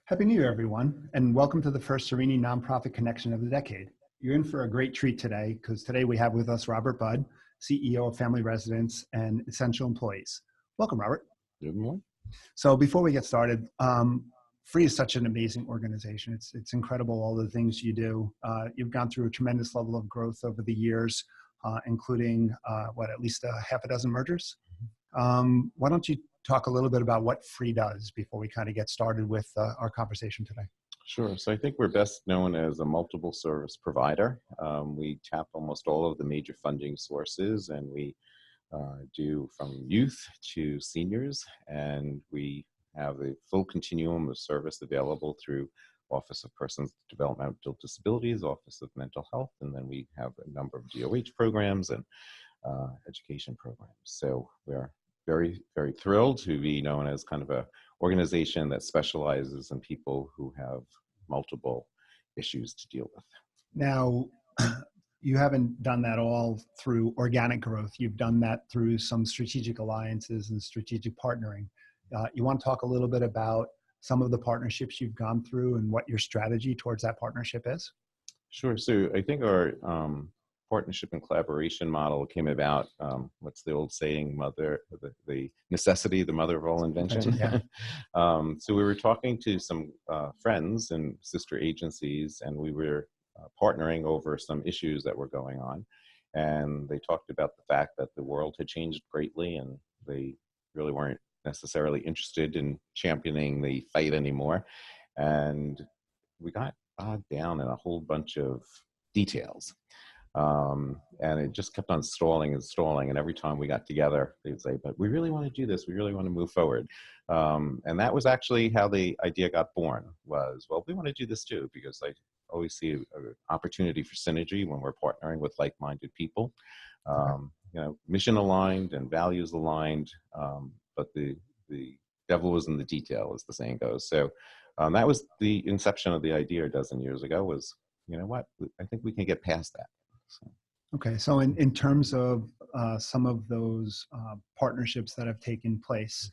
Happy New Year, everyone, and welcome to the first Cerini Nonprofit Connection of the decade. You're in for a great treat today because today we have with us Robert Budd, CEO of Family Residence and Essential Employees. Welcome, Robert. Good morning. So before we get started, Free is such an amazing organization. It's incredible all the things you do. You've gone through a tremendous level of growth over the years, including at least a half a dozen mergers. Why don't you talk a little bit about what Free does before we kind of get started with our conversation today? Sure. So I think we're best known as a multiple service provider. We tap almost all of the major funding sources, and we do from youth to seniors, and we have a full continuum of service available through Office of Persons with Developmental Disabilities, Office of Mental Health, and then we have a number of DOH programs and education programs. So we're very, very thrilled to be known as kind of a organization that specializes in people who have multiple issues to deal with. Now, you haven't done that all through organic growth. You've done that through some strategic alliances and strategic partnering. You want to talk a little bit about some of the partnerships you've gone through and what your strategy towards that partnership is? Sure. So I think our partnership and collaboration model came about, what's the old saying, the necessity, the mother of all invention. Yeah. So we were talking to some friends and sister agencies, and we were partnering over some issues that were going on. And they talked about the fact that the world had changed greatly, and they really weren't necessarily interested in championing the fight anymore. And we got bogged down in a whole bunch of details. And it just kept on stalling and stalling. And every time we got together, they'd say, but we really want to do this. We really want to move forward. And that was actually how the idea got born was, well, we want to do this too, because I always see an opportunity for synergy when we're partnering with like-minded people, mission aligned and values aligned. But the devil was in the detail, as the saying goes. So that was the inception of the idea a dozen years ago was, you know what, I think we can get past that. So. Okay, so in terms of some of those partnerships that have taken place,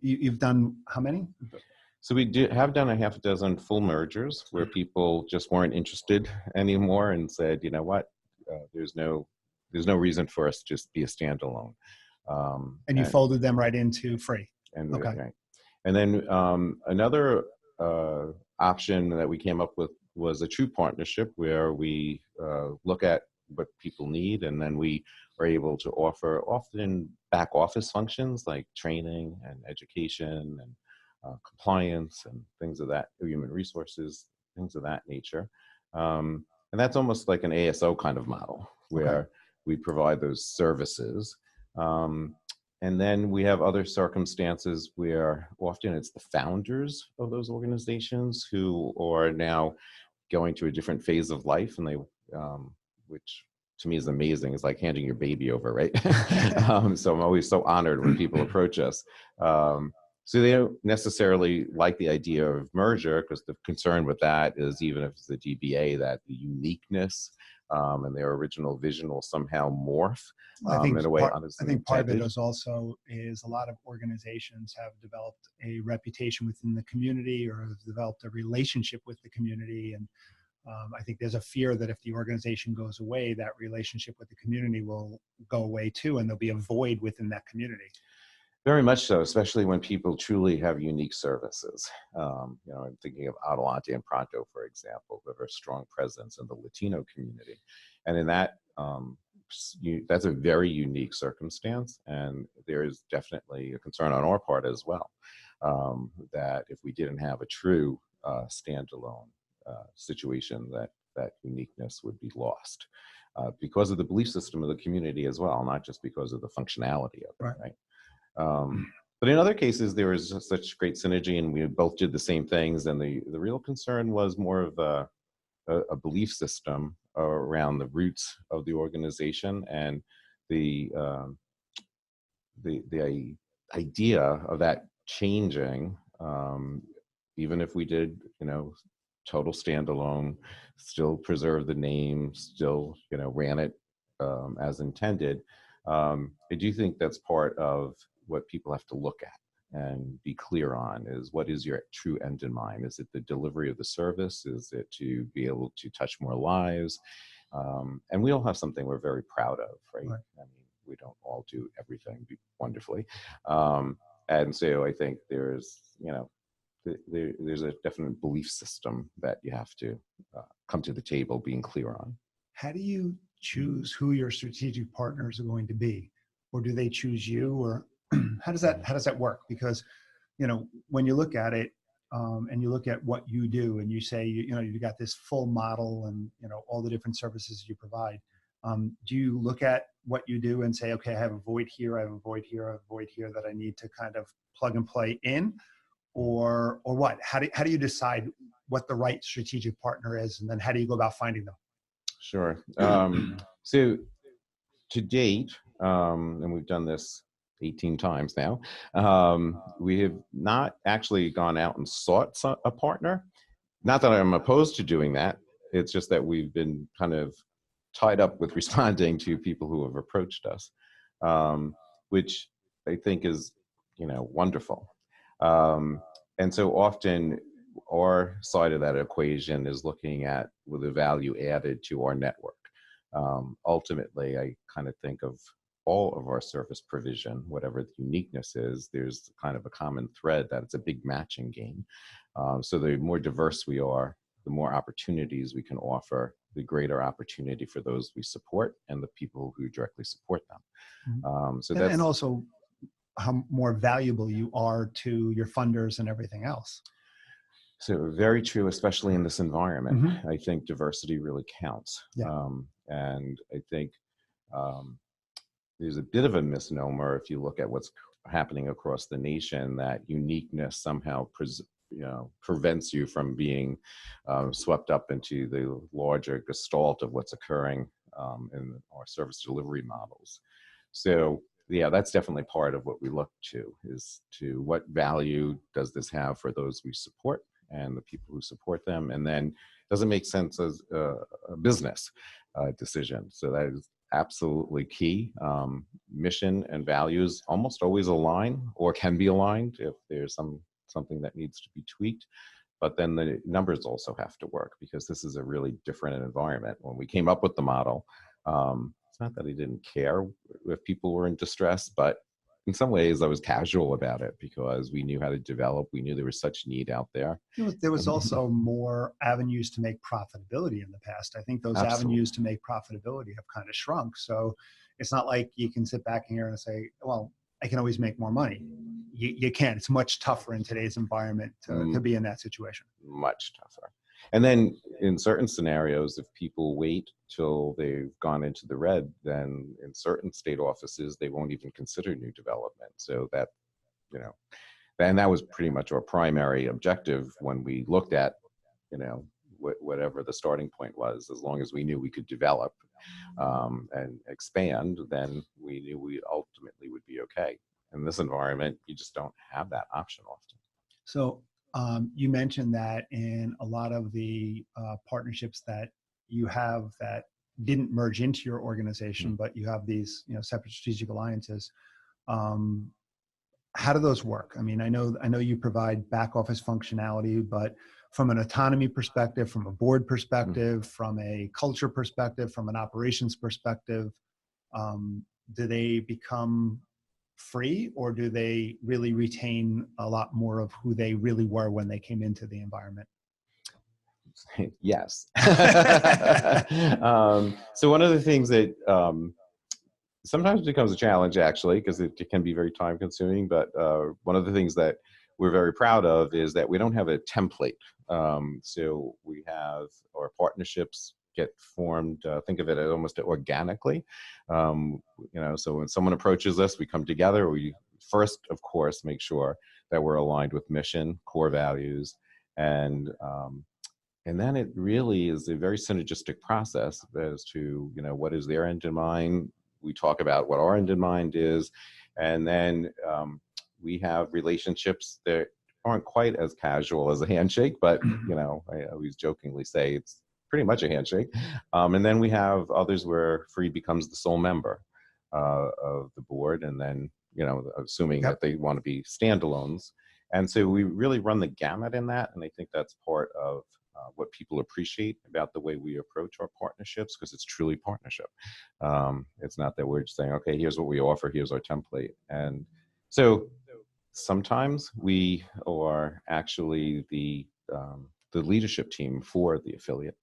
you've done how many? So we have done a half a dozen full mergers where people just weren't interested anymore and said, you know what, there's no reason for us to just be a standalone. And you folded them right into Free. And, okay. Right. And then another option that we came up with was a true partnership where we look at what people need, and then we are able to offer often back office functions like training and education and compliance and things of that, human resources, things of that nature. And that's almost like an ASO kind of model where we provide those services. And then we have other circumstances where often it's the founders of those organizations who are now going to a different phase of life, and they, which to me is amazing. It's like handing your baby over, right? So I'm always so honored when people approach us. So they don't necessarily like the idea of merger because the concern with that is even if it's a DBA, that the uniqueness and their original vision will somehow morph in a way. I think part of it is also a lot of organizations have developed a reputation within the community or have developed a relationship with the community. And I think there's a fear that if the organization goes away, that relationship with the community will go away too, and there'll be a void within that community. Very much so, especially when people truly have unique services. I'm thinking of Adelante and Pronto, for example, who have a strong presence in the Latino community. And in that, that's a very unique circumstance. And there is definitely a concern on our part as well, that if we didn't have a true standalone situation, that uniqueness would be lost because of the belief system of the community as well, not just because of the functionality of it, right? But in other cases, there was such great synergy and we both did the same things. And the real concern was more of a belief system around the roots of the organization and the idea of that changing, even if we did, total standalone, still preserve the name, still, ran it as intended. I do think that's part of what people have to look at and be clear on is, what is your true end in mind? Is it the delivery of the service? Is it to be able to touch more lives? And we all have something we're very proud of, right? Right. I mean, we don't all do everything wonderfully. And so I think there's, there's a definite belief system that you have to come to the table being clear on. How do you choose who your strategic partners are going to be, or do they choose you, or how does that work? Because when you look at it, and you look at what you do, and you say you got this full model, and all the different services you provide. Do you look at what you do and say, okay, I have a void here, I have a void here, I have a void here that I need to kind of plug and play in, or what? How do you decide what the right strategic partner is, and then how do you go about finding them? Sure. So to date, and we've done this 18 times now, we have not actually gone out and sought a partner. Not that I'm opposed to doing that. It's just that we've been kind of tied up with responding to people who have approached us, which I think is, wonderful. And so often our side of that equation is looking at with the value added to our network. Ultimately, I kind of think of all of our service provision, whatever the uniqueness is, there's kind of a common thread that it's a big matching game. So the more diverse we are, the more opportunities we can offer, the greater opportunity for those we support and the people who directly support them. And also how more valuable you are to your funders and everything else. So very true, especially in this environment. Mm-hmm. I think diversity really counts. Yeah. And I think there's a bit of a misnomer if you look at what's happening across the nation, that uniqueness somehow prevents you from being swept up into the larger gestalt of what's occurring in our service delivery models. So yeah, that's definitely part of what we look to, is to what value does this have for those we support and the people who support them, and then does it make sense as a business decision? So that is absolutely key. Mission and values almost always align, or can be aligned if there's something that needs to be tweaked. But then the numbers also have to work, because this is a really different environment. When we came up with the model, it's not that I didn't care if people were in distress, but in some ways I was casual about it because we knew how to develop. We knew there was such need out there. There was also more avenues to make profitability in the past. I think those Absolutely. avenues to make profitability have kind of shrunk. So it's not like you can sit back here and say, well, I can always make more money. You can't. It's much tougher in today's environment to be in that situation. Much tougher. And then in certain scenarios, if people wait till they've gone into the red, then in certain state offices, they won't even consider new development. So that, and that was pretty much our primary objective when we looked at, whatever the starting point was. As long as we knew we could develop and expand, then we knew we ultimately would be okay. In this environment, you just don't have that option often. So you mentioned that in a lot of the partnerships that you have that didn't merge into your organization, but you have these separate strategic alliances. How do those work? I mean, I know you provide back office functionality, but from an autonomy perspective, from a board perspective, from a culture perspective, from an operations perspective, do they become free, or do they really retain a lot more of who they really were when they came into the environment? Yes. So one of the things that sometimes becomes a challenge, actually, because it can be very time consuming, but one of the things that we're very proud of is that we don't have a template. So we have our partnerships get formed, think of it as almost organically. So when someone approaches us, we come together, we first, of course, make sure that we're aligned with mission, core values, and then it really is a very synergistic process as to, what is their end in mind. We talk about what our end in mind is, and then we have relationships that aren't quite as casual as a handshake, but I always jokingly say it's pretty much a handshake. And then we have others where Free becomes the sole member of the board, and then assuming Yep. that they want to be standalones. And so we really run the gamut in that. And I think that's part of what people appreciate about the way we approach our partnerships, because it's truly partnership. It's not that we're just saying, okay, here's what we offer, here's our template. And so sometimes we are actually the leadership team for the affiliate,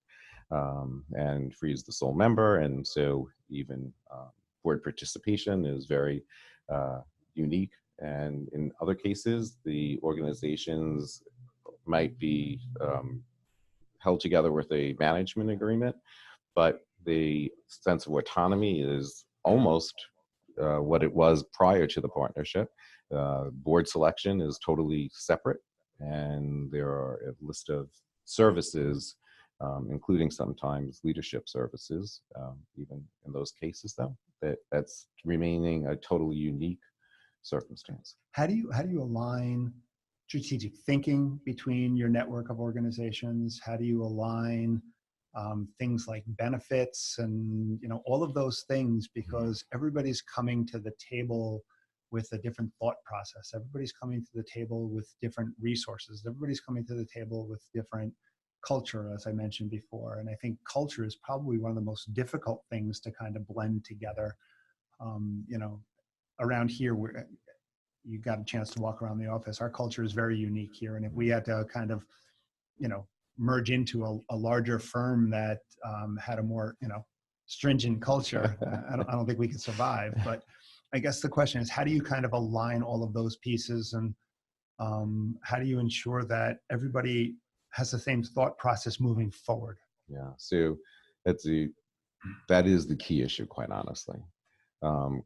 and Free is the sole member. And so even board participation is very unique. And in other cases, the organizations might be held together with a management agreement, but the sense of autonomy is almost what it was prior to the partnership. Board selection is totally separate, and there are a list of services, including sometimes leadership services, even in those cases, though, that's remaining a totally unique circumstance. How do you align strategic thinking between your network of organizations? How do you align things like benefits and all of those things? Because everybody's coming to the table with a different thought process. Everybody's coming to the table with different resources. Everybody's coming to the table with different culture, as I mentioned before. And I think culture is probably one of the most difficult things to kind of blend together. Around here, you got a chance to walk around the office. Our culture is very unique here. And if we had to kind of, merge into a larger firm that had a more, stringent culture, I don't think we could survive. But I guess the question is, how do you kind of align all of those pieces, and how do you ensure that everybody has the same thought process moving forward? Yeah, so that is the key issue, quite honestly.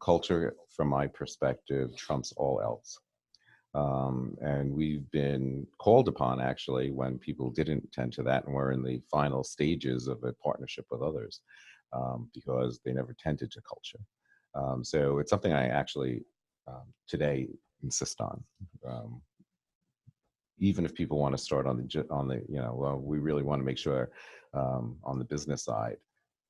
Culture, from my perspective, trumps all else. And we've been called upon, actually, when people didn't tend to that and we're in the final stages of a partnership with others, because they never tended to culture. So it's something I actually today insist on. Even if people want to start on the we really want to make sure on the business side,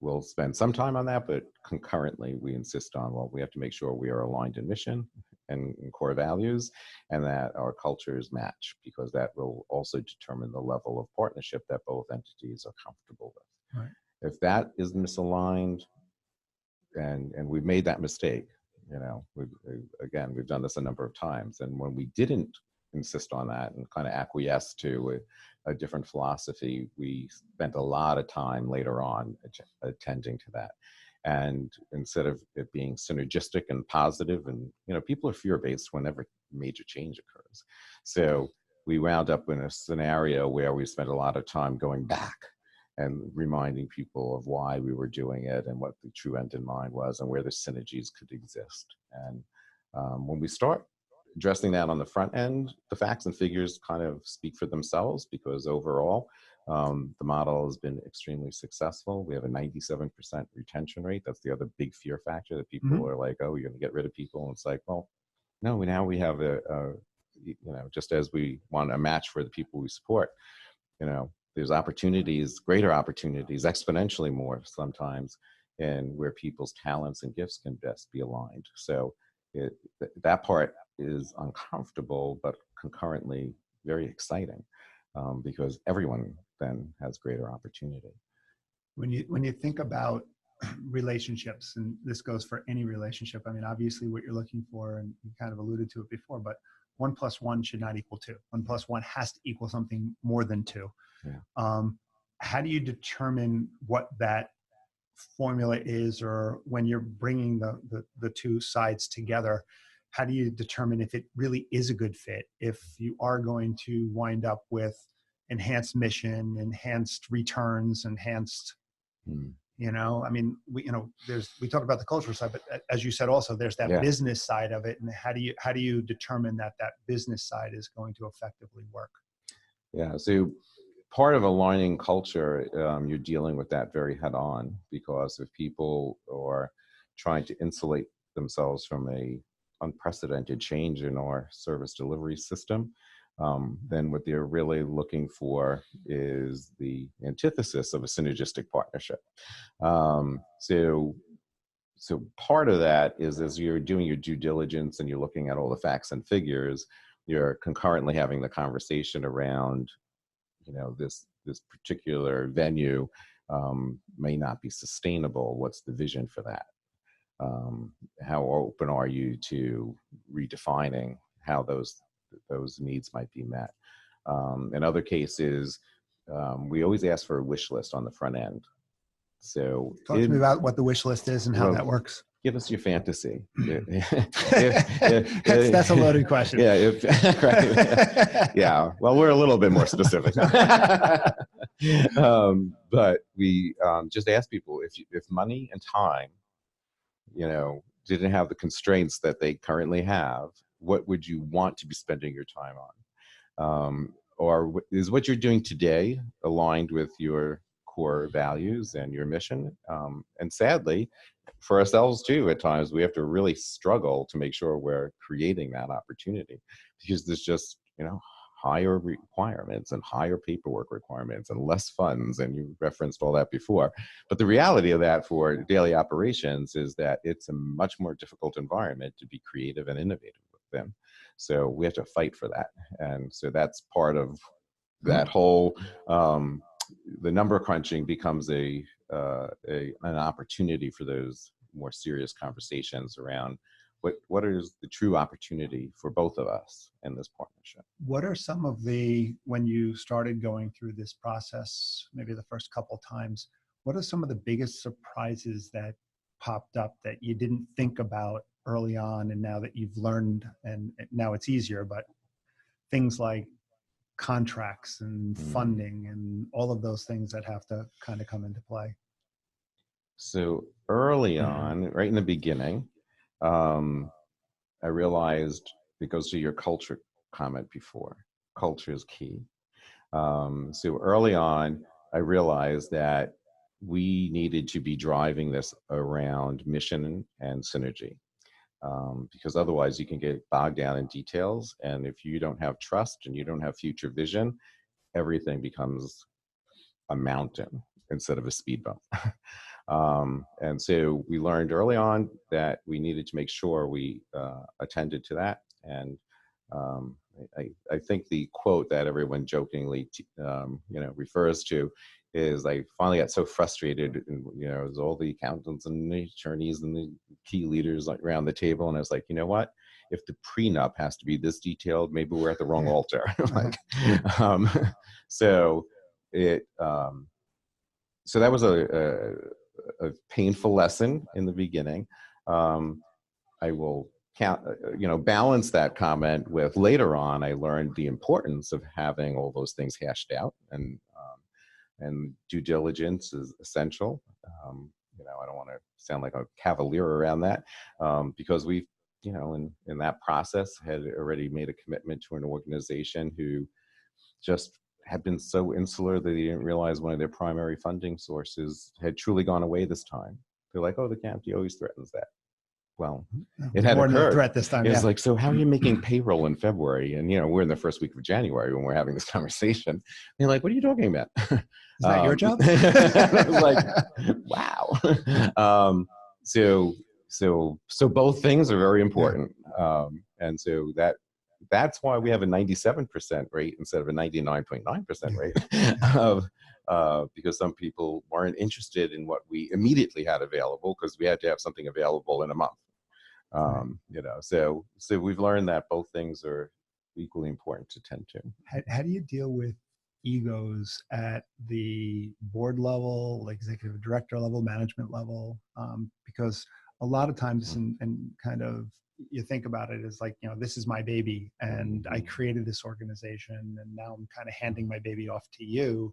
we'll spend some time on that, but concurrently we insist on, we have to make sure we are aligned in mission and core values, and that our cultures match, because that will also determine the level of partnership that both entities are comfortable with. Right. If that is misaligned, and we've made that mistake, we've done this a number of times, and when we didn't insist on that and kind of acquiesce to a different philosophy, we spent a lot of time later on attending to that. And instead of it being synergistic and positive, and people are fear-based whenever major change occurs. So we wound up in a scenario where we spent a lot of time going back and reminding people of why we were doing it and what the true end in mind was and where the synergies could exist. And when we start addressing that on the front end, the facts and figures kind of speak for themselves, because overall, the model has been extremely successful. We have a 97% retention rate. That's the other big fear factor, that people are like, oh, you're going to get rid of people. And it's like, well, no, now we have just as we want a match for the people we support, there's opportunities, greater opportunities, exponentially more sometimes, in where people's talents and gifts can best be aligned. So that part is uncomfortable, but concurrently very exciting, because everyone then has greater opportunity. When you think about relationships, and this goes for any relationship, I mean, obviously what you're looking for, and you kind of alluded to it before, but 1 + 1 should not equal 2. 1 + 1 has to equal something more than 2. Yeah. How do you determine what that formula is, or when you're bringing the two sides together, how do you determine if it really is a good fit, if you are going to wind up with enhanced mission, enhanced returns, enhanced I mean, we talk about the cultural side, but as you said, also there's that business side of it. And how do you determine that business side is going to effectively work? Yeah, so part of aligning culture, you're dealing with that very head on, because if people are trying to insulate themselves from a unprecedented change in our service delivery system, then what they're really looking for is the antithesis of a synergistic partnership. So so part of that is as you're doing your due diligence and you're looking at all the facts and figures, you're concurrently having the conversation around, this particular venue may not be sustainable. What's the vision for that? How open are you to redefining how those needs might be met? In other cases, we always ask for a wish list on the front end. So talk to me about what the wish list is and how that works. Give us your fantasy. That's a loaded question. Yeah. Right. Yeah. Well, we're a little bit more specific. But we just ask people if money and time, didn't have the constraints that they currently have, what would you want to be spending your time on? Or is what you're doing today aligned with your core values and your mission? And sadly, for ourselves too, at times we have to really struggle to make sure we're creating that opportunity, because there's just, higher requirements and higher paperwork requirements and less funds. And you referenced all that before. But the reality of that for daily operations is that it's a much more difficult environment to be creative and innovative within. So we have to fight for that. And so that's part of that whole, the number crunching becomes an opportunity for those more serious conversations around what is the true opportunity for both of us in this partnership. What are some of when you started going through this process, maybe the first couple times, what are some of the biggest surprises that popped up that you didn't think about early on, and now that you've learned, and now it's easier, but things like contracts and funding and all of those things that have to kind of come into play? So early on, right in the beginning, I realized, it goes to your culture comment before, culture is key. So early on, I realized that we needed to be driving this around mission and synergy, because otherwise you can get bogged down in details. And if you don't have trust and you don't have future vision, everything becomes a mountain instead of a speed bump. And so we learned early on that we needed to make sure we attended to that. And I think the quote that everyone jokingly, refers to is, I finally got so frustrated, and, it was all the accountants and the attorneys and the key leaders around the table. And I was like, you know what? If the prenup has to be this detailed, maybe we're at the wrong altar. So that was a painful lesson in the beginning. I will balance that comment with, later on, I learned the importance of having all those things hashed out, and due diligence is essential. I don't want to sound like a cavalier around that, because we've, in that process, had already made a commitment to an organization who just had been so insular that they didn't realize one of their primary funding sources had truly gone away this time. They're like, oh, the county always threatens that. Well, it had more occurred. Than a threat this time. It's like, so how are you making payroll in February? And, we're in the first week of January when we're having this conversation. And they're like, what are you talking about? Is that your job? I was like, wow. So both things are very important. And so that's why we have a 97% rate instead of a 99.9% rate, because some people weren't interested in what we immediately had available, because we had to have something available in a month. So we've learned that both things are equally important to tend to. How do you deal with egos at the board level, executive director level, management level? Because a lot of times, and kind of, you think about it as like, this is my baby, and I created this organization, and now I'm kind of handing my baby off to you.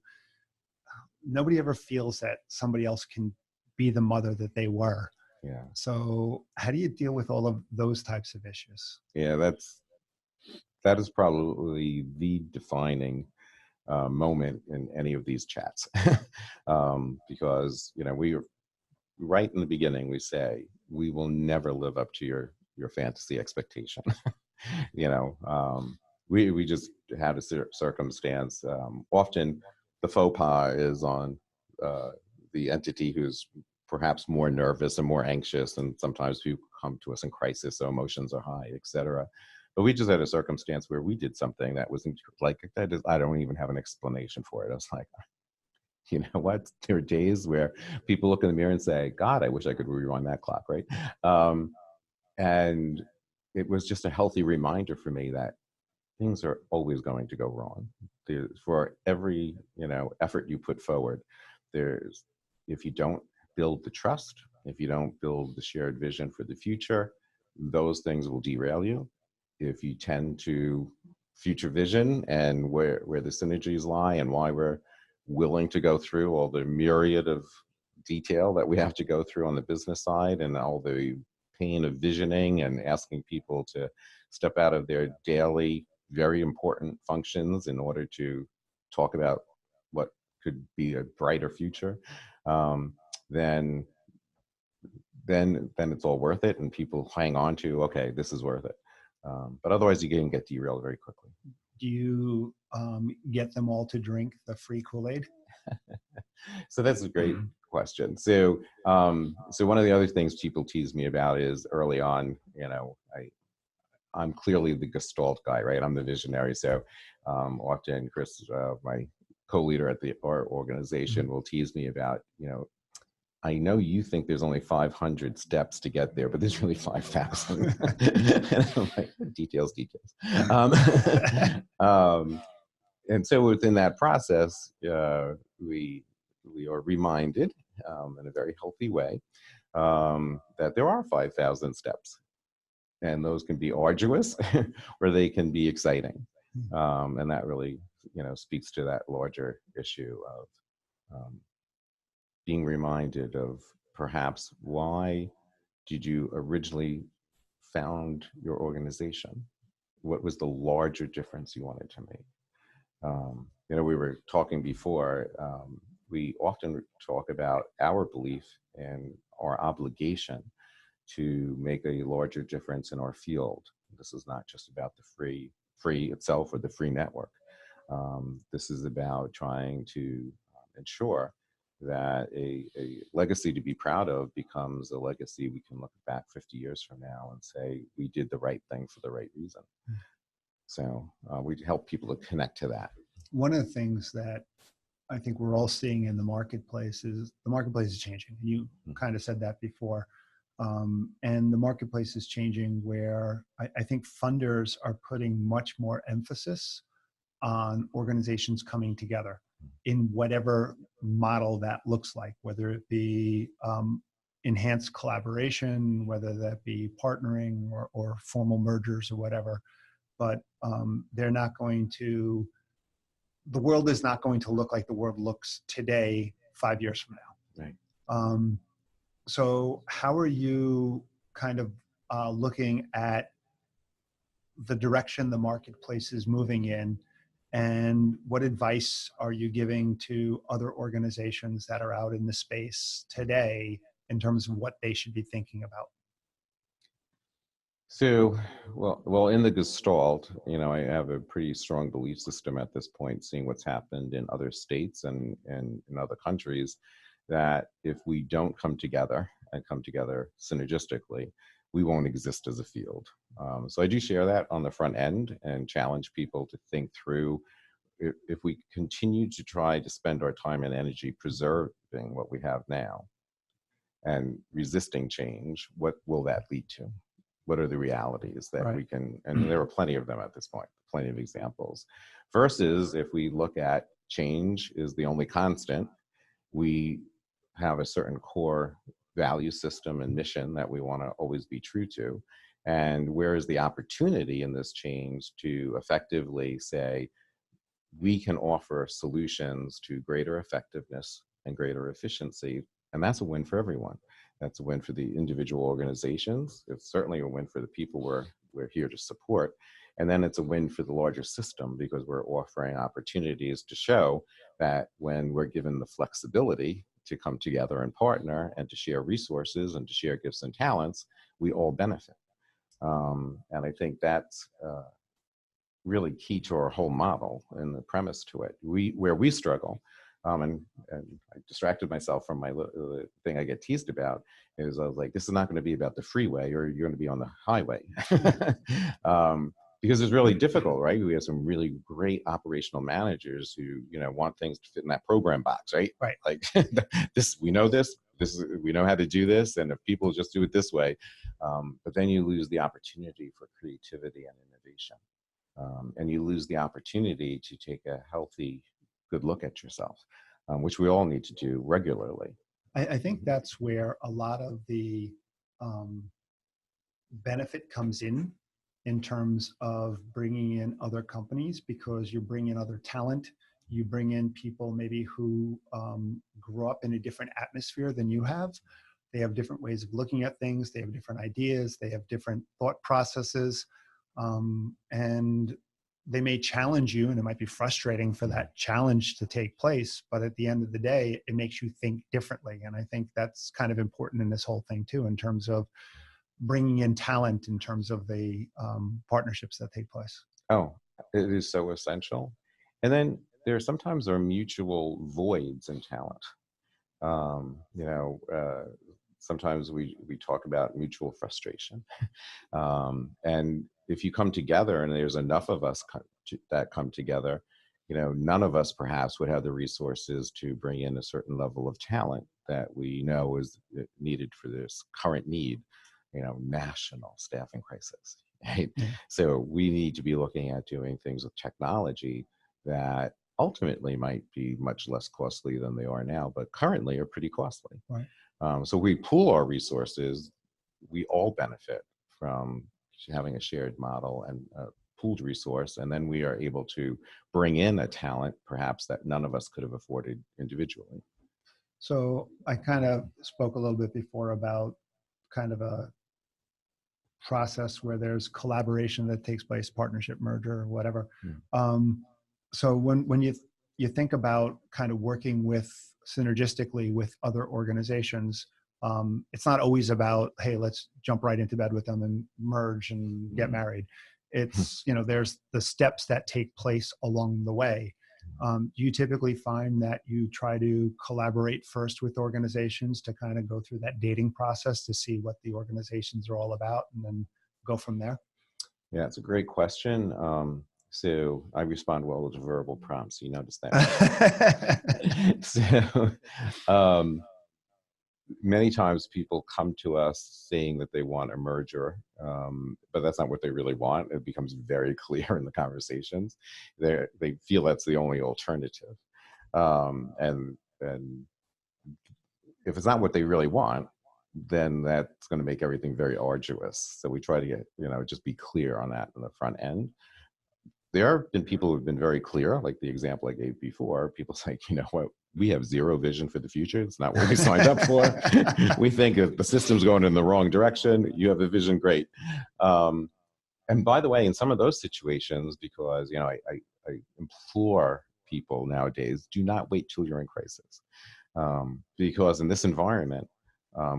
Nobody ever feels that somebody else can be the mother that they were. Yeah. So how do you deal with all of those types of issues? Yeah, that is probably the defining moment in any of these chats, because we are right in the beginning. We say we will never live up to your fantasy expectation. We just had a circumstance. Often the faux pas is on the entity who's perhaps more nervous and more anxious, and sometimes people come to us in crisis, so emotions are high, etc. But we just had a circumstance where we did something that wasn't like that. I don't even have an explanation for it. I was like, you know what? There are days where people look in the mirror and say, God, I wish I could rewind that clock, right? And it was just a healthy reminder for me that things are always going to go wrong. For every, effort you put forward, there's, if you don't build the trust, if you don't build the shared vision for the future, those things will derail you. If you tend to future vision and where the synergies lie and why we're willing to go through all the myriad of detail that we have to go through on the business side and all the pain of visioning and asking people to step out of their daily, very important functions in order to talk about what could be a brighter future, then it's all worth it, and people hang on to, okay, this is worth it. But otherwise, you can get derailed very quickly. Do you get them all to drink the free Kool-Aid? So that's a great question. So one of the other things people tease me about is early on, I'm clearly the Gestalt guy, right? I'm the visionary. So often Chris, my co-leader at our organization, will tease me about, I know you think there's only 500 steps to get there, but there's really 5,000. And I'm like, details. And so within that process, we are reminded in a very healthy way that there are 5,000 steps. And those can be arduous or they can be exciting. And that really, speaks to that larger issue of being reminded of perhaps why did you originally found your organization? What was the larger difference you wanted to make? We were talking before, we often talk about our belief and our obligation to make a larger difference in our field. This is not just about the free itself or the free network. This is about trying to ensure that a legacy to be proud of becomes a legacy we can look back 50 years from now and say, we did the right thing for the right reason. So we help people to connect to that. One of the things that I think we're all seeing in the marketplace is the marketplace is changing. You kind of said that before. And the marketplace is changing where I think funders are putting much more emphasis on organizations coming together in whatever model that looks like, whether it be enhanced collaboration, whether that be partnering or formal mergers or whatever. But they're not going to, the world is not going to look like the world looks today 5 years from now. Right. So how are you kind of looking at the direction the marketplace is moving in, and what advice are you giving to other organizations that are out in the space today in terms of what they should be thinking about? So, well, in the Gestalt, I have a pretty strong belief system at this point, seeing what's happened in other states and in other countries, that if we don't come together and come together synergistically, we won't exist as a field. So I do share that on the front end and challenge people to think through, if we continue to try to spend our time and energy preserving what we have now and resisting change, what will that lead to? What are the realities that we can, and there are plenty of them at this point, plenty of examples. Versus if we look at change is the only constant, we have a certain core value system and mission that we want to always be true to. And where is the opportunity in this change to effectively say, we can offer solutions to greater effectiveness and greater efficiency, and that's a win for everyone. That's a win for the individual organizations. It's certainly a win for the people we're here to support. And then it's a win for the larger system because we're offering opportunities to show that when we're given the flexibility to come together and partner and to share resources and to share gifts and talents, we all benefit. And I think that's really key to our whole model and the premise to it. Where we struggle And I distracted myself from my thing I get teased about. Is I was like, this is not going to be about the freeway, or you're going to be on the highway. Because it's really difficult, right? We have some really great operational managers who, want things to fit in that program box, right? Right. Like this, we know this. We know how to do this, and if people just do it this way, but then you lose the opportunity for creativity and innovation, and you lose the opportunity to take a healthy, good look at yourself, which we all need to do regularly. I think that's where a lot of the benefit comes in terms of bringing in other companies, because you bring in other talent, you bring in people maybe who grew up in a different atmosphere than you have. They have different ways of looking at things, they have different ideas, they have different thought processes, and they may challenge you, and it might be frustrating for that challenge to take place, but at the end of the day, it makes you think differently. And I think that's kind of important in this whole thing too, in terms of bringing in talent, in terms of the partnerships that take place. Oh, it is so essential. And then sometimes there are mutual voids in talent. Sometimes we talk about mutual frustration. And if you come together and there's enough of us that come together, none of us perhaps would have the resources to bring in a certain level of talent that we know is needed for this current need, national staffing crisis. Right? Yeah. So we need to be looking at doing things with technology that ultimately might be much less costly than they are now, but currently are pretty costly. Right. So we pool our resources, we all benefit from having a shared model and a pooled resource, and then we are able to bring in a talent perhaps that none of us could have afforded individually. So I kind of spoke a little bit before about kind of a process where there's collaboration that takes place, partnership, merger, or whatever. So when you think about kind of working with synergistically with other organizations, it's not always about, hey, let's jump right into bed with them and merge and get married. It's, there's the steps that take place along the way. Do you typically find that you try to collaborate first with organizations to kind of go through that dating process to see what the organizations are all about, and then go from there? Yeah, it's a great question. So I respond well to verbal prompts. You notice that? So many times people come to us saying that they want a merger, but that's not what they really want. It becomes very clear in the conversations. They feel that's the only alternative. And if it's not what they really want, then that's going to make everything very arduous. So we try to get, just be clear on that in the front end. There have been people who've been very clear, like the example I gave before. People say, what, we have zero vision for the future. It's not what we signed up for. We think if the system's going in the wrong direction, you have a vision, great. And by the way, in some of those situations, because, I implore people nowadays, do not wait till you're in crisis. Because in this environment,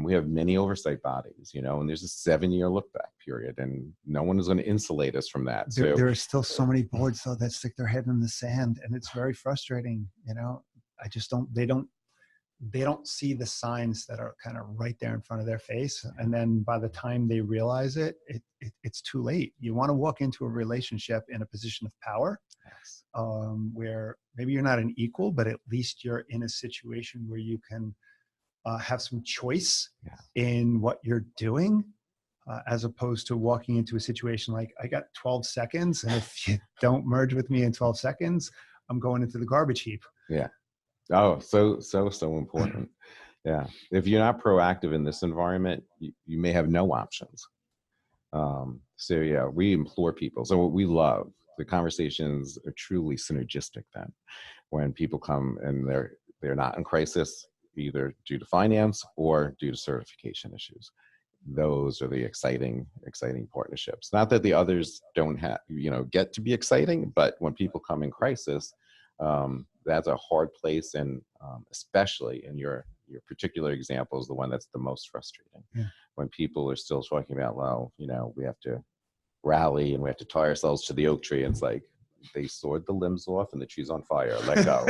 we have many oversight bodies, and there's a 7-year look back period, and no one is going to insulate us from that. There are still so many boards though that stick their head in the sand, and it's very frustrating. I just they don't see the signs that are kind of right there in front of their face. And then by the time they realize it's too late. You want to walk into a relationship in a position of power, where maybe you're not an equal, but at least you're in a situation where you can have some choice in what you're doing, as opposed to walking into a situation like, I got 12 seconds, and if you don't merge with me in 12 seconds, I'm going into the garbage heap. Yeah. Oh, so important. Yeah. If you're not proactive in this environment, you may have no options. So yeah, we implore people. So what we love, the conversations are truly synergistic then. When people come and they're not in crisis, either due to finance or due to certification issues. Those are the exciting partnerships. Not that the others don't have, get to be exciting, but when people come in crisis, that's a hard place, and especially in your particular example is the one that's the most frustrating. Yeah. When people are still talking about, well, we have to rally and we have to tie ourselves to the oak tree. And it's like, they sawed the limbs off and the tree's on fire. Let go.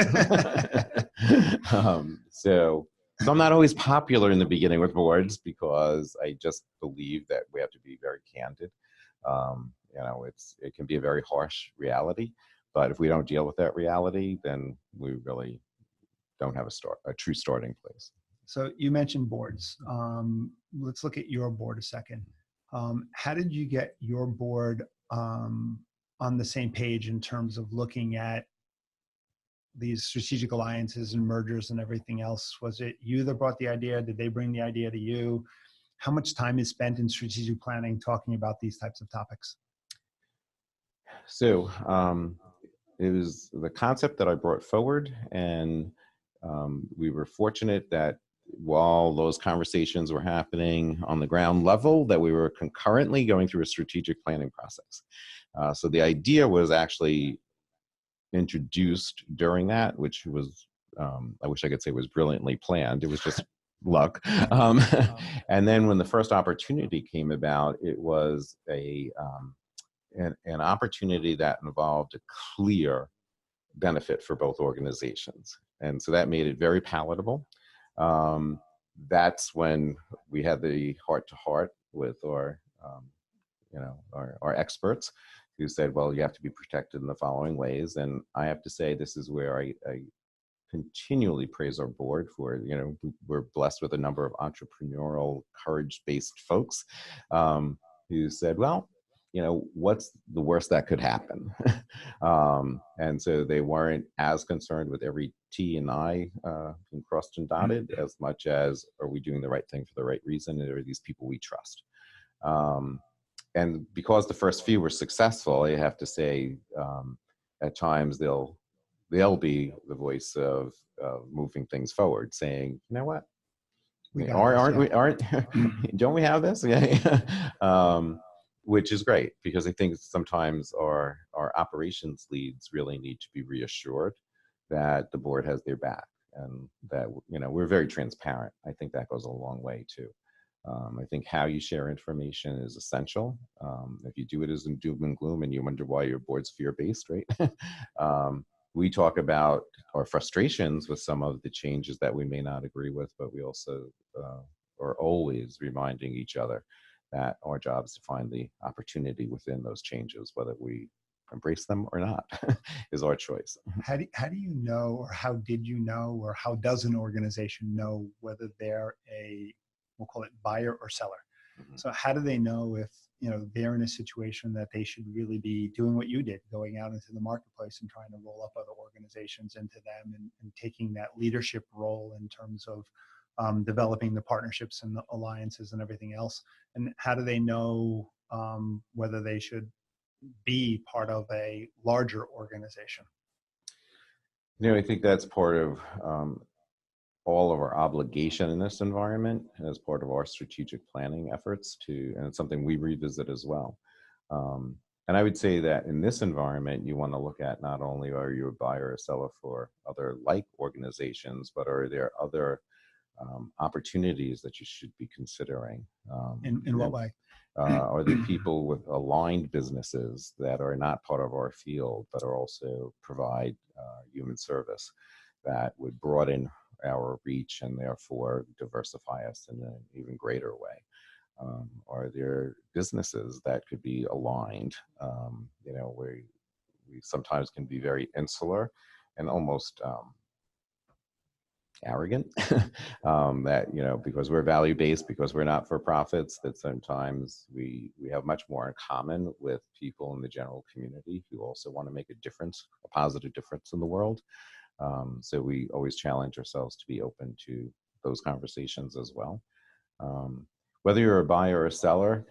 So I'm not always popular in the beginning with boards because I just believe that we have to be very candid. It can be a very harsh reality, but if we don't deal with that reality, then we really don't have a true starting place. So you mentioned boards. Let's look at your board a second. How did you get your board on the same page in terms of looking at these strategic alliances and mergers and everything else? Was it you that brought the idea? Did they bring the idea to you? How much time is spent in strategic planning talking about these types of topics? So it was the concept that I brought forward, and we were fortunate that while those conversations were happening on the ground level, that we were concurrently going through a strategic planning process. So the idea was actually introduced during that, which was, I wish I could say was brilliantly planned. It was just luck. And then when the first opportunity came about, it was an opportunity that involved a clear benefit for both organizations. And so that made it very palatable. That's when we had the heart-to-heart with our experts, who said, well, you have to be protected in the following ways. And I have to say, this is where I continually praise our board for, we're blessed with a number of entrepreneurial, courage-based folks who said, well, what's the worst that could happen? And so they weren't as concerned with every T and I being crossed and dotted as much as, are we doing the right thing for the right reason? And are these people we trust? And because the first few were successful, I have to say, at times they'll be the voice of moving things forward, saying, you know what, don't we have this? Yeah. Which is great, because I think sometimes our operations leads really need to be reassured that the board has their back, and that we're very transparent. I think that goes a long way too. I think how you share information is essential. If you do it as in doom and gloom and you wonder why your board's fear-based, right? We talk about our frustrations with some of the changes that we may not agree with, but we also are always reminding each other that our job is to find the opportunity within those changes, whether we embrace them or not, is our choice. How do you know, or how did you know, or how does an organization know whether they're we'll call it buyer or seller? Mm-hmm. So how do they know if they're in a situation that they should really be doing what you did, going out into the marketplace and trying to roll up other organizations into them, and taking that leadership role in terms of developing the partnerships and the alliances and everything else? And how do they know whether they should be part of a larger organization? I think that's part of all of our obligation in this environment as part of our strategic planning efforts and it's something we revisit as well. And I would say that in this environment, you want to look at not only are you a buyer or seller for other like organizations, but are there other opportunities that you should be considering? In what way? Are there people with aligned businesses that are not part of our field, but are also provide human service that would broaden our reach and therefore diversify us in an even greater way? Are there businesses that could be aligned? Where we sometimes can be very insular and almost arrogant, that because we're value-based, because we're not for profits, that sometimes we have much more in common with people in the general community who also want to make a difference, a positive difference in the world. So we always challenge ourselves to be open to those conversations as well. Whether you're a buyer or a seller,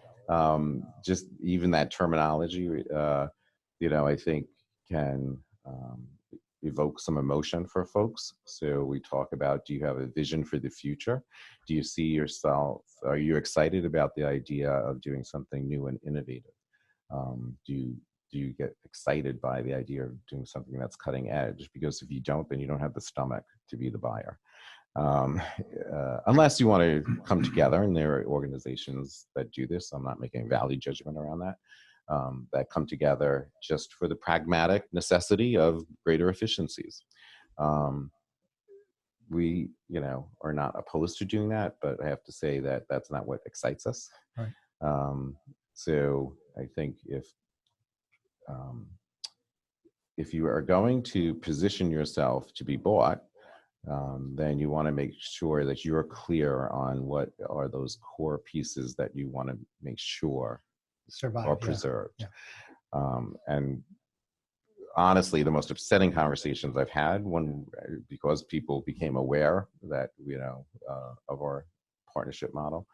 just even that terminology, I think can evoke some emotion for folks. So we talk about, do you have a vision for the future? Do you see yourself, are you excited about the idea of doing something new and innovative? Do you get excited by the idea of doing something that's cutting edge? Because if you don't, then you don't have the stomach to be the buyer. Unless you want to come together, and there are organizations that do this. I'm not making a value judgment around that. that come together just for the pragmatic necessity of greater efficiencies. We, are not opposed to doing that, but I have to say that that's not what excites us. Right. So I think if you are going to position yourself to be bought, then you want to make sure that you're clear on what are those core pieces that you want to make sure Survive, are preserved. Yeah. And honestly, the most upsetting conversations I've had because people became aware that, of our partnership model.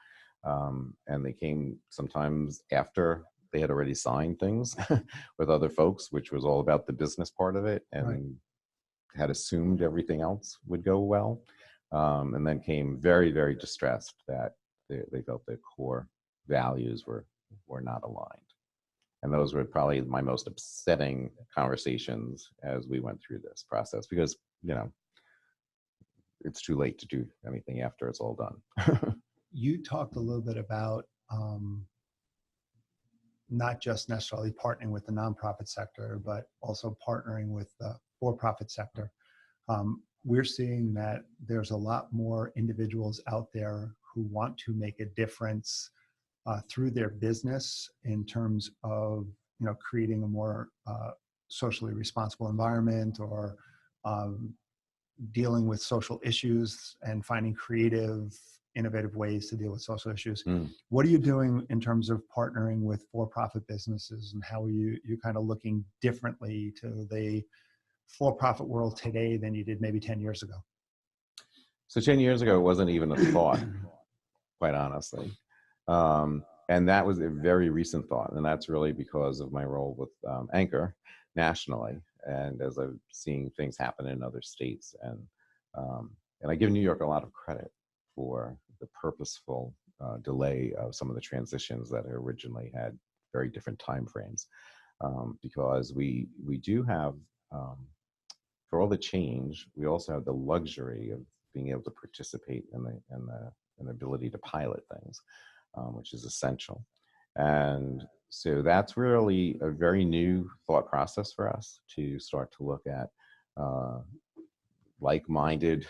And they came sometimes after they had already signed things with other folks, which was all about the business part of it, and Right. had assumed everything else would go well. And then came very, very distressed that they felt their core values were not aligned. And those were probably my most upsetting conversations as we went through this process, because, it's too late to do anything after it's all done. You talked a little bit about not just necessarily partnering with the nonprofit sector, but also partnering with the for-profit sector. We're seeing that there's a lot more individuals out there who want to make a difference through their business in terms of creating a more socially responsible environment, or dealing with social issues and finding creative, innovative ways to deal with social issues. What are you doing in terms of partnering with for-profit businesses, and how are you kind of looking differently to the for-profit world today than you did maybe 10 years ago? So 10 years ago, it wasn't even a thought, quite honestly. And that was a very recent thought. And that's really because of my role with Anchor nationally. And as I'm seeing things happen in other states. And I give New York a lot of credit for the purposeful delay of some of the transitions that originally had very different timeframes. Because we do have, for all the change, we also have the luxury of being able to participate in the ability to pilot things, which is essential. And so that's really a very new thought process for us to start to look at like-minded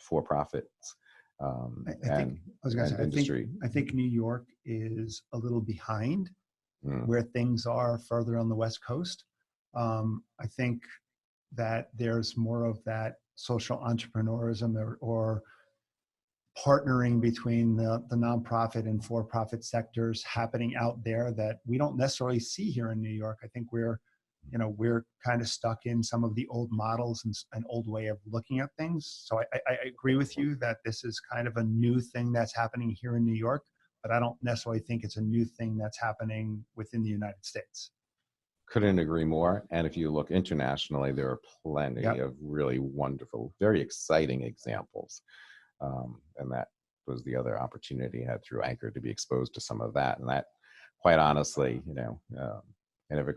for-profits and industry. I think New York is a little behind where things are further on the West Coast. I think that there's more of that social entrepreneurism or partnering between the nonprofit and for-profit sectors happening out there that we don't necessarily see here in New York. I think we're kind of stuck in some of the old models and an old way of looking at things. So I agree with you that this is kind of a new thing that's happening here in New York, but I don't necessarily think it's a new thing that's happening within the United States. Couldn't agree more. And if you look internationally, there are plenty of really wonderful, very exciting examples. And that was the other opportunity I had through Anchor, to be exposed to some of that. And that, quite honestly, I never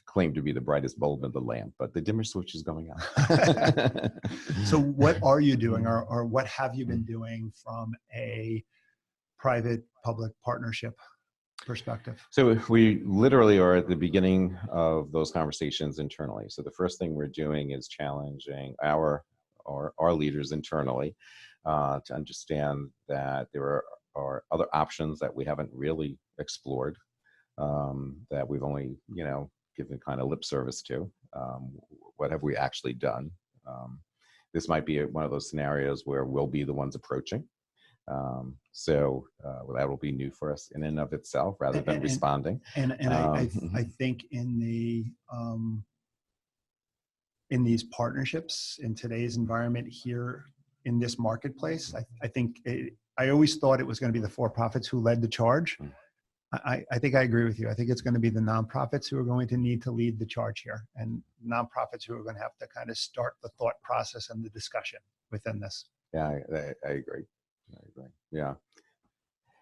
claimed to be the brightest bulb in the lamp, but the dimmer switch is going on. So what are you doing, or what have you been doing from a private-public partnership perspective? So we literally are at the beginning of those conversations internally. So the first thing we're doing is challenging our leaders internally to understand that there are other options that we haven't really explored, that we've only, given kind of lip service to. What have we actually done? This might be one of those scenarios where we'll be the ones approaching. So that will be new for us in and of itself, rather than responding. I think in these partnerships, in today's environment here in this marketplace, I think I always thought it was going to be the for-profits who led the charge. I think I agree with you. I think it's going to be the nonprofits who are going to need to lead the charge here, and nonprofits who are going to have to kind of start the thought process and the discussion within this. Yeah, I agree. Yeah.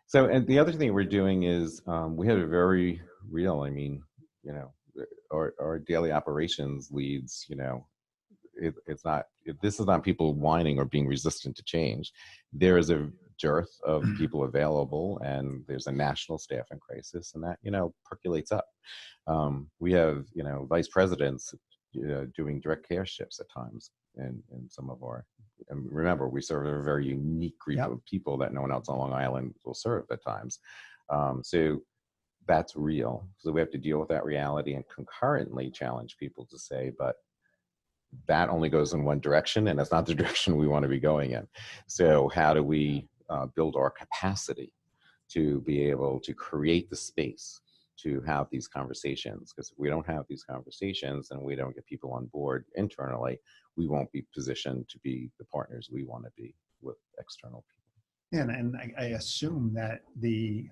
So, and the other thing we're doing is we have a very real, our daily operations leads, this is not people whining or being resistant to change. There is a dearth of people available, and there's a national staffing crisis, and that, percolates up. We have, vice presidents doing direct care shifts at times in some of our, and remember, we serve a very unique group of people that no one else on Long Island will serve at times. So that's real. So we have to deal with that reality and concurrently challenge people to say, but that only goes in one direction, and that's not the direction we want to be going in. So how do we build our capacity to be able to create the space to have these conversations? Because if we don't have these conversations and we don't get people on board internally, we won't be positioned to be the partners we want to be with external people. And I assume that the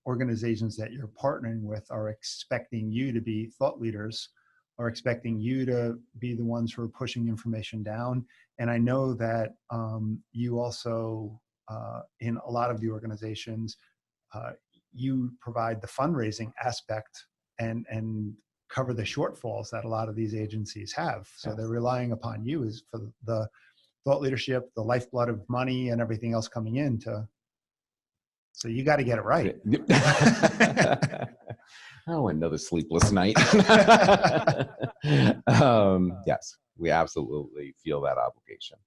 organizations that you're partnering with are expecting you to be thought leaders, are expecting you to be the ones who are pushing information down. And I know that you also, in a lot of the organizations, you provide the fundraising aspect and cover the shortfalls that a lot of these agencies have. So they're relying upon you as for the thought leadership, the lifeblood of money and everything else coming in so you got to get it right. Oh, another sleepless night. Yes, we absolutely feel that obligation.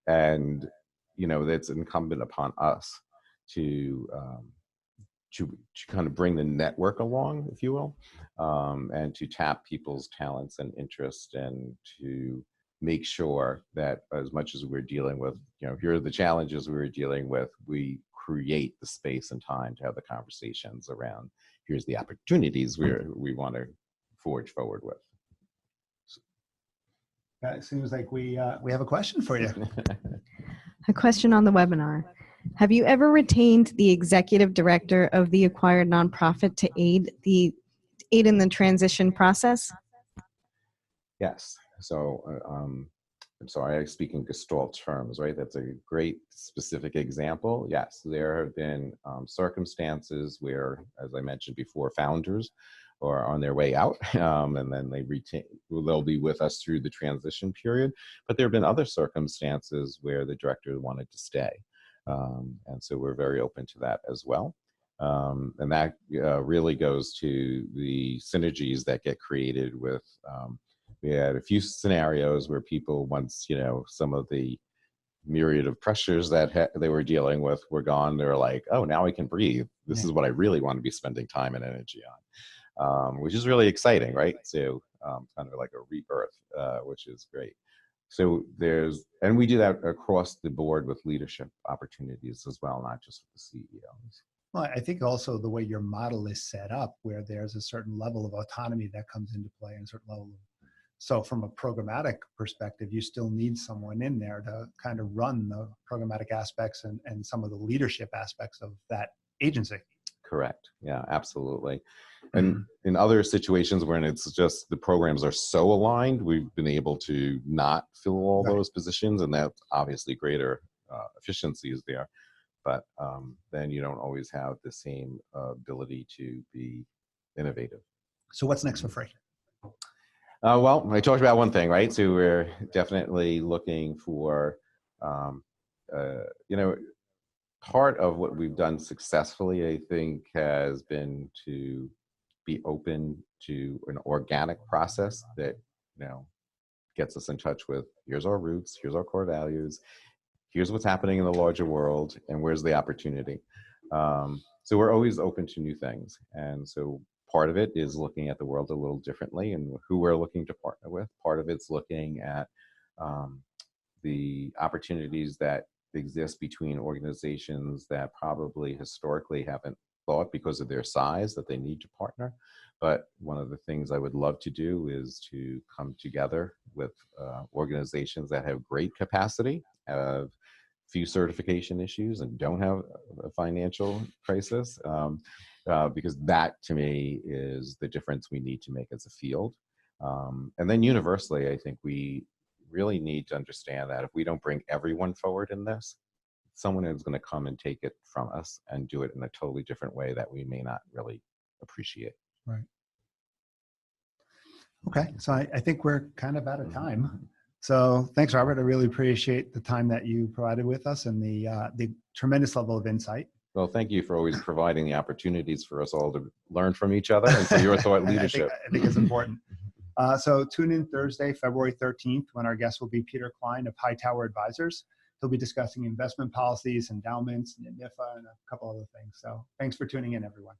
And, it's incumbent upon us to kind of bring the network along, if you will, and to tap people's talents and interests, and to make sure that as much as we're dealing with, here are the challenges we're dealing with, we create the space and time to have the conversations around, here's the opportunities we want to forge forward with. It seems like we have a question for you. A question on the webinar. Have you ever retained the executive director of the acquired nonprofit to aid in the transition process? Yes. So, I'm sorry, I speak in Gestalt terms, right? That's a great specific example. Yes, there have been circumstances where, as I mentioned before, founders are on their way out, and then they'll be with us through the transition period. But there have been other circumstances where the director wanted to stay. And so we're very open to that as well. And that really goes to the synergies that get created with, we had a few scenarios where people, once, some of the myriad of pressures that they were dealing with were gone, they're like, oh, now I can breathe. This is what I really want to be spending time and energy on, which is really exciting, right? So kind of like a rebirth, which is great. So and we do that across the board with leadership opportunities as well, not just with the CEOs. Well, I think also the way your model is set up, where there's a certain level of autonomy that comes into play, and a certain level of, so from a programmatic perspective, you still need someone in there to kind of run the programmatic aspects and some of the leadership aspects of that agency. Correct. Yeah, absolutely. And in other situations when it's just the programs are so aligned, we've been able to not fill all those positions, and that's obviously greater efficiencies there. But then you don't always have the same ability to be innovative. So what's next for Free? Well, I talked about one thing, right? So we're definitely looking for, part of what we've done successfully, I think, has been to be open to an organic process that, gets us in touch with, here's our roots, here's our core values, here's what's happening in the larger world, and where's the opportunity. So we're always open to new things. And so part of it is looking at the world a little differently and who we're looking to partner with. Part of it's looking at the opportunities that exist between organizations that probably historically haven't thought, because of their size, that they need to partner. But one of the things I would love to do is to come together with organizations that have great capacity, have few certification issues, and don't have a financial crisis, because that, to me, is the difference we need to make as a field. And then universally, I think we really need to understand that if we don't bring everyone forward in this, someone is going to come and take it from us and do it in a totally different way that we may not really appreciate. Right. Okay, so I think we're kind of out of time. So thanks, Robert. I really appreciate the time that you provided with us and the tremendous level of insight. Well, thank you for always providing the opportunities for us all to learn from each other and for your thought leadership. I think it's important. So tune in Thursday, February 13th, when our guest will be Peter Klein of Hightower Advisors. He'll be discussing investment policies, endowments, and NIFA, and a couple other things. So thanks for tuning in, everyone.